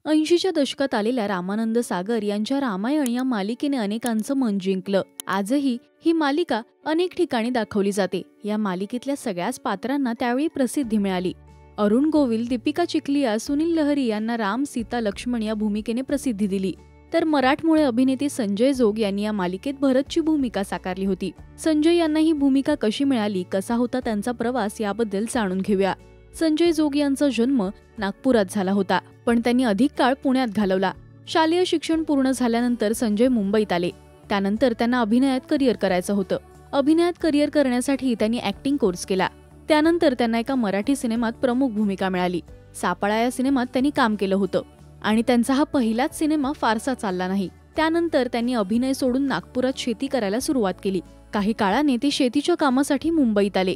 80च्या दशकात आलेल्या रामानंद सागर यांच्या रामायण या मालिकेने अनेकांचं मन जिंकलं। आजही ही मालिका अनेक ठिकाणी दाखवली जाते। या मालिकेतल्या सगळ्याच पात्रांना त्यावेळी प्रसिद्धी मिळाली। अरुण गोविल, दीपिका चिखलिया, सुनील लहरी यांना राम, सीता, लक्ष्मण या भूमिकेने प्रसिद्धी दिली। तर मराठमोळे अभिनेते संजय जोग यांनी या मालिकेत भरतची भूमिका साकारली होती। संजय यांना ही भूमिका कशी मिळाली, कसा होता त्यांचा प्रवास याबद्दल जाणून घेऊया। संजय जोग यांचा जन्म नागपुरात झाला होता, पण त्यांनी अधिक काळ पुण्यात घालवला। शालेय शिक्षण पूर्ण झाल्यानंतर संजय मुंबईत आले। त्यानंतर त्यांना अभिनयात करिअर करायचं होतं। अभिनयात करिअर करण्यासाठी त्यांनी ऍक्टिंग कोर्स केला। त्यानंतर त्यांना एका मराठी सिनेमात प्रमुख भूमिका मिळाली। सापळा या सिनेमात त्यांनी काम केलं होतं आणि त्यांचा हा पहिलाच सिनेमा फारसा चालला नाही। त्यानंतर त्यांनी अभिनय सोडून नागपुरात शेती करायला सुरुवात केली। काही काळाने ते शेतीच्या कामासाठी मुंबईत आले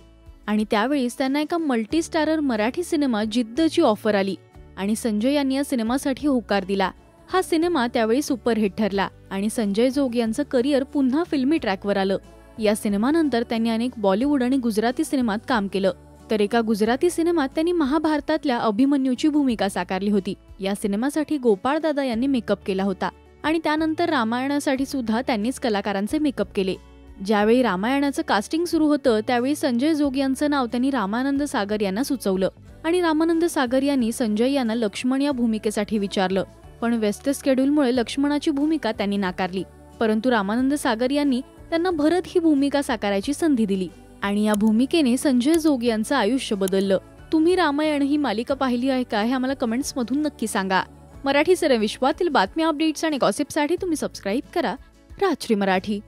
आणि त्यावेळेस त्यांना एका मल्टी स्टारर मराठी सिनेमा जिद्दची ऑफर आली आणि संजय यांनी या सिनेमासाठी होकार दिला। हा सिनेमा त्यावेळी सुपरहिट ठरला आणि संजय जोग यांचं करिअर पुन्हा फिल्मी ट्रॅकवर आलं। या सिनेमानंतर त्यांनी अनेक बॉलिवूड आणि गुजराती सिनेमात काम केलं। तर एका गुजराती सिनेमात त्यांनी महाभारतातल्या अभिमन्यूची भूमिका साकारली होती। या सिनेमासाठी गोपाळ दादा यांनी मेकअप केला होता आणि त्यानंतर रामायणासाठी सुद्धा त्यांनीच कलाकारांचे मेकअप केले। ज्यावेळी रामायणाचं कास्टिंग सुरू होतं त्यावेळी संजय जोग यांचं नाव त्यांनी रामानंद सागर यांना सुचवलं आणि रामानंद सागर यांनी संजय यांना लक्ष्मण या भूमिकेसाठी विचारलं, पण व्यस्त शेड्यूलमुळे लक्ष्मणाची भूमिका त्यांनी नाकारली। परंतु रामानंद सागर यांनी त्यांना भरत ही भूमिका साकारायची संधी दिली आणि या भूमिकेने संजय जोग यांचं आयुष्य बदललं। तुम्ही रामायण ही मालिका पाहिली आहे का हे आम्हाला कमेंट्स मधून नक्की सांगा। मराठी विश्वातील बातम्या, अपडेट्स आणि गॉसिपसाठी तुम्ही सबस्क्राईब करा राजश्री मराठी।